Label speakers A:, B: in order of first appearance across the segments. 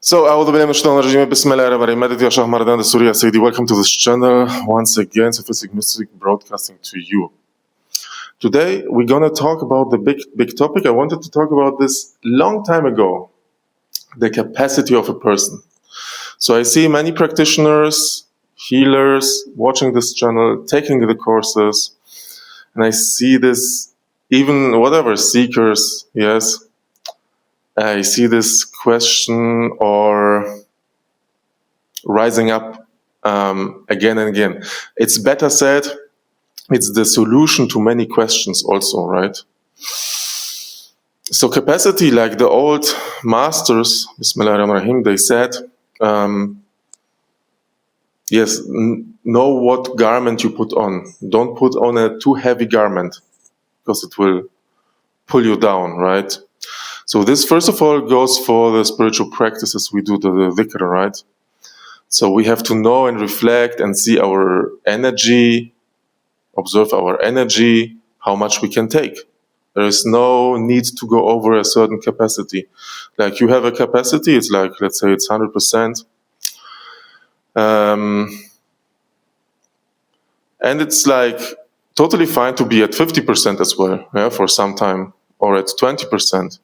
A: So, welcome to this channel. Once again, Sufistic Mystic broadcasting to you. Today, we're going to talk about the big topic. I wanted to talk about this long time ago, the capacity of a person. So I see many practitioners, healers watching this channel, taking the courses, and I see this, even whatever, seekers, yes, I see this question or rising up again and again. It's better said, it's the solution to many questions also, right? So capacity, like the old masters, Bismillahirrahmanirrahim, they said, yes, know what garment you put on. Don't put on a too heavy garment because it will pull you down, right? So this, first of all, goes for the spiritual practices we do, the dhikr, right? So we have to know and reflect and see our energy, observe our energy, how much we can take. There is no need to go over a certain capacity. Like you have a capacity, it's like, let's say it's 100%. And it's like totally fine to be at 50% as well, yeah, for some time, or at 20%.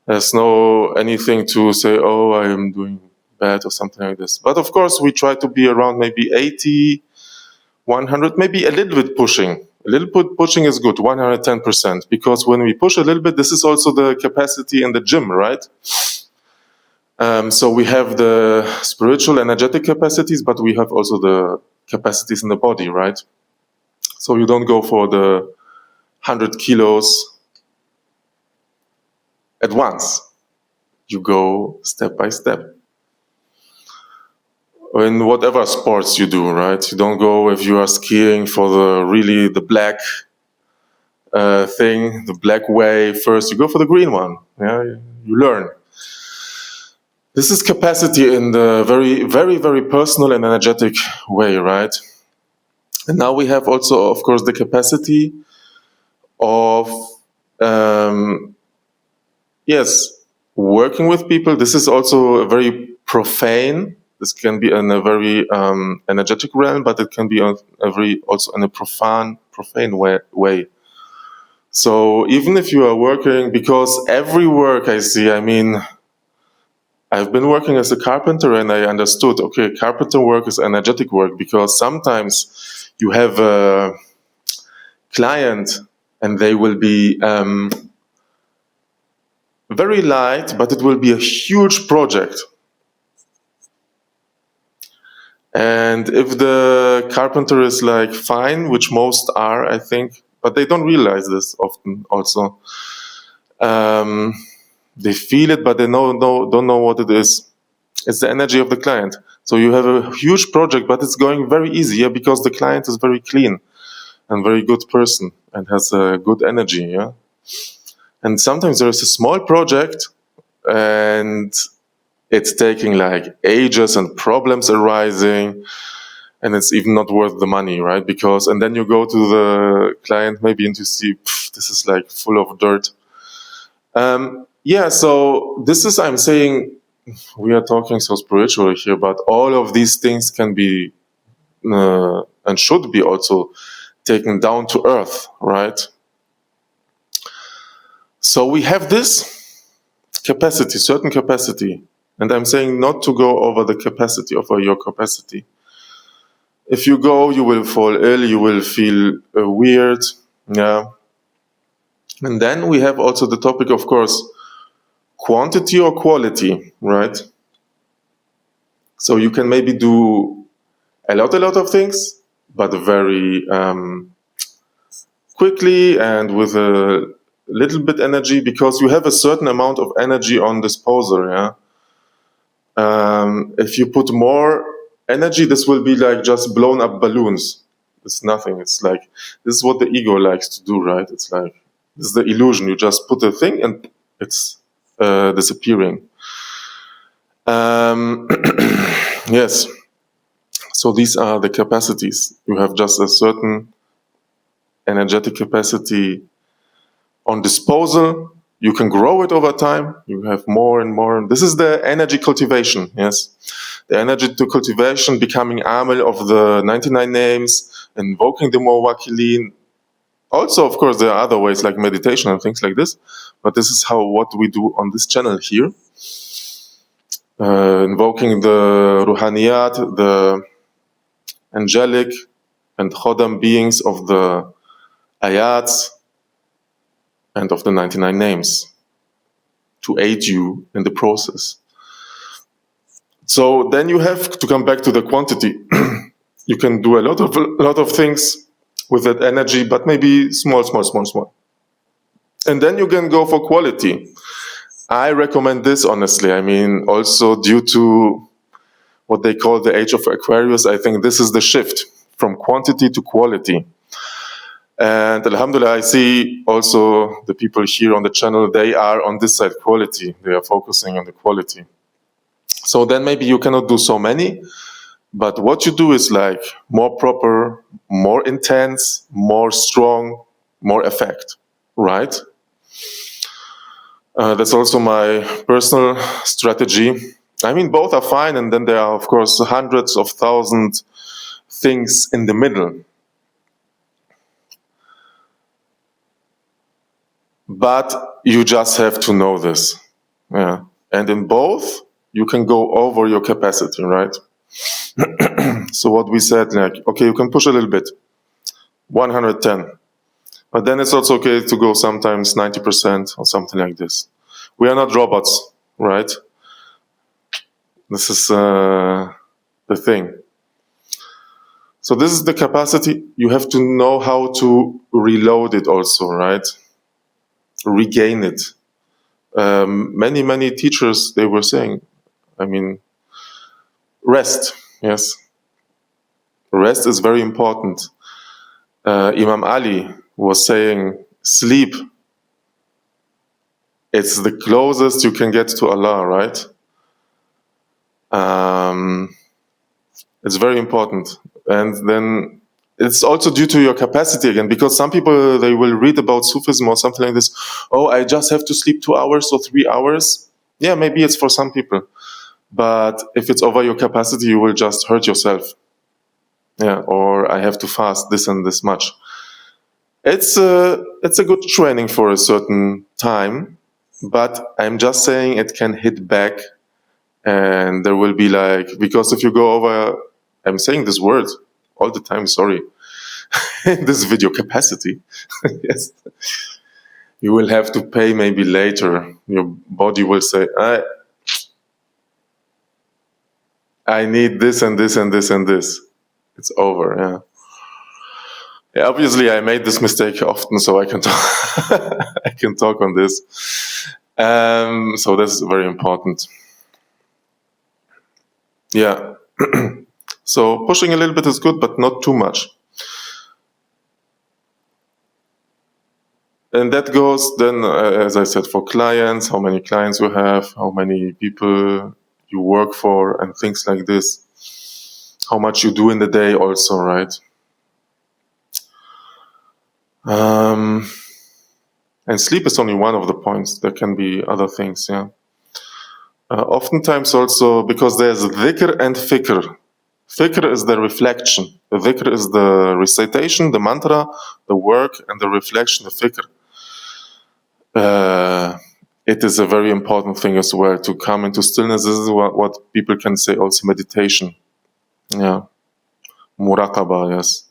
A: There's no anything to say, oh, I am doing bad or something like this. But of course, we try to be around maybe 80, 100, maybe a little bit pushing. A little bit pushing is good, 110%, because when we push a little bit, this is also the capacity in the gym, right? So we have the spiritual, energetic capacities, but we have also the capacities in the body, right? So you don't go for the 100 kilos at once. You go step by step. In whatever sports you do, right? You don't go if you are skiing for the black thing, the black way first. You go for the green one. Yeah, you learn. This is capacity in the very, very, very personal and energetic way, right? And now we have also, of course, the capacity of, yes, working with people. This is also a very profane. This can be in a very energetic realm, but it can be also in a profane way. So even if you are working, because every work I see, I mean, I've been working as a carpenter and I understood, okay, carpenter work is energetic work, because sometimes you have a client and they will be very light, but it will be a huge project. And if the carpenter is like fine, which most are, I think, but they don't realize this often also. They feel it, but they don't know what it is. It's the energy of the client. So you have a huge project, but it's going very easy, yeah, because the client is very clean and very good person and has a good energy, yeah. And sometimes there is a small project and it's taking like ages and problems arising, and it's even not worth the money, right? Because, and then you go to the client maybe and you see, this is like full of dirt. Yeah, so this is, I'm saying, we are talking so spiritually here, but all of these things can be and should be also taken down to earth, right? So we have this capacity, certain capacity, and I'm saying not to go over the capacity, over your capacity. If you go, you will fall ill, you will feel weird, yeah. And then we have also the topic, of course, quantity or quality, right? So you can maybe do a lot of things, but very quickly and with a little bit energy, because you have a certain amount of energy on disposal, yeah? If you put more energy, this will be like just blown up balloons. It's nothing. It's like, this is what the ego likes to do, right? It's like, this is the illusion. You just put a thing and it's disappearing. Yes. So these are the capacities. You have just a certain energetic capacity on disposal, You can grow it over time. You have more and more. This is the energy cultivation, yes. The energy to cultivation, becoming Amel of the 99 names, invoking the Muwakilin. Also, of course, there are other ways like meditation and things like this. But this is what we do on this channel here. Invoking the Ruhaniyat, the angelic and Khodam beings of the ayats and of the 99 names to aid you in the process. So then you have to come back to the quantity. You can do a lot of things with that energy, but maybe small. And then you can go for quality. I recommend this, honestly. I mean, also due to what they call the age of Aquarius, I think this is the shift from quantity to quality. And alhamdulillah, I see also the people here on the channel, they are on this side, quality. They are focusing on the quality. So then maybe you cannot do so many, but what you do is like more proper, more intense, more strong, more effect, right? That's also my personal strategy. I mean, both are fine, and then there are, of course, hundreds of thousands things in the middle. But you just have to know this. Yeah. And in both, you can go over your capacity, right? So what we said, like, okay, you can push a little bit, 110. But then it's also okay to go sometimes 90% or something like this. We are not robots, right? This is the thing. So this is the capacity. You have to know how to reload it also, right? Regain it. Many teachers, they were saying, I mean, rest, yes. Rest is very important. Imam Ali was saying, sleep, it's the closest you can get to Allah, right? It's very important. And then it's also due to your capacity again, because some people, they will read about Sufism or something like this. Oh, I just have to sleep 2 hours or 3 hours. Yeah, maybe it's for some people. But if it's over your capacity, you will just hurt yourself. Yeah, or I have to fast this and this much. It's a good training for a certain time, but I'm just saying it can hit back, and there will be like, because if you go over, I'm saying this word all the time, sorry, this video, capacity, yes, you will have to pay maybe later. Your body will say, I need this and this and this and this. It's over, yeah. Yeah, obviously, I made this mistake often, so I can talk, I can talk on this. So that's very important. Yeah. So pushing a little bit is good, but not too much. And that goes then, as I said, for clients, how many clients you have, how many people you work for, and things like this. How much you do in the day also, right? And sleep is only one of the points. There can be other things, yeah. Oftentimes also, because there's dhikr and fikr. Fikr is the reflection. The dhikr is the recitation, the mantra, the work, and the reflection, the fikr. It is a very important thing as well to come into stillness. This is what people can say also meditation. Yeah. Muraqaba, yes.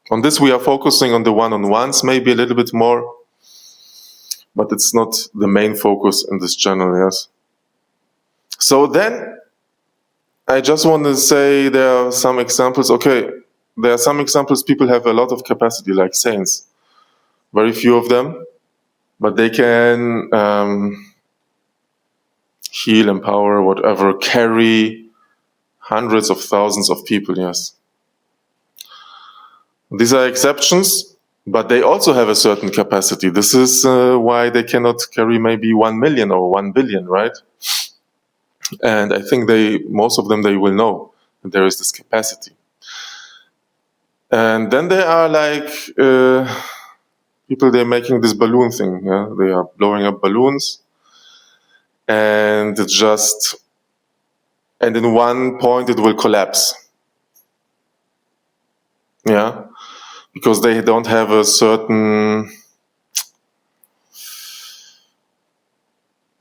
A: On this we are focusing on the one-on-ones, maybe a little bit more, but it's not the main focus in this channel, yes. So then, I just want to say there are some examples. Okay, there are some examples people have a lot of capacity, like saints. Very few of them, but they can heal, empower, whatever, carry hundreds of thousands of people, yes. These are exceptions, but they also have a certain capacity. This is why they cannot carry maybe 1 million or 1 billion, right? And I think most of them, they will know that there is this capacity. And then there are like people, they're making this balloon thing. Yeah, they are blowing up balloons, and and in one point it will collapse. Yeah, because they don't have a certain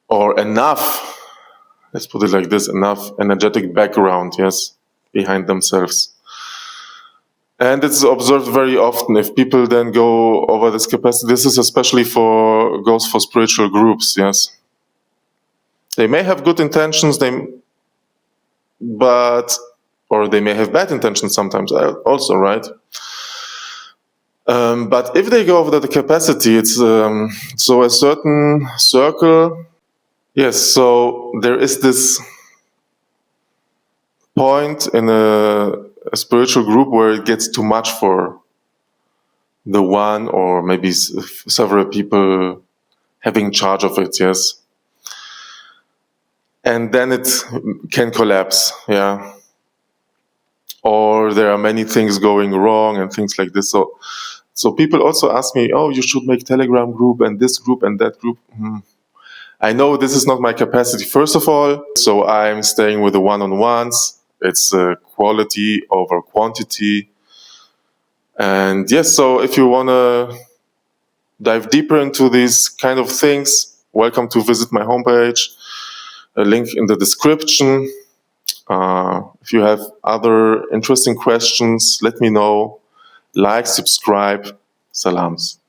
A: or enough, let's put it like this, enough energetic background, yes, behind themselves. And it's observed very often if people then go over this capacity. This is especially goes for spiritual groups, yes. They may have good intentions, or they may have bad intentions sometimes also, right? But if they go over the capacity, it's so a certain circle. Yes, so there is this point in a spiritual group where it gets too much for the one or maybe several people having charge of it, yes. And then it can collapse, yeah. Or there are many things going wrong and things like this. So people also ask me, oh, you should make Telegram group and this group and that group. I know this is not my capacity, first of all, so I'm staying with the one-on-ones. It's quality over quantity. And yes, so if you want to dive deeper into these kind of things, welcome to visit my homepage. A link in the description. If you have other interesting questions, let me know. Like, subscribe. Salams.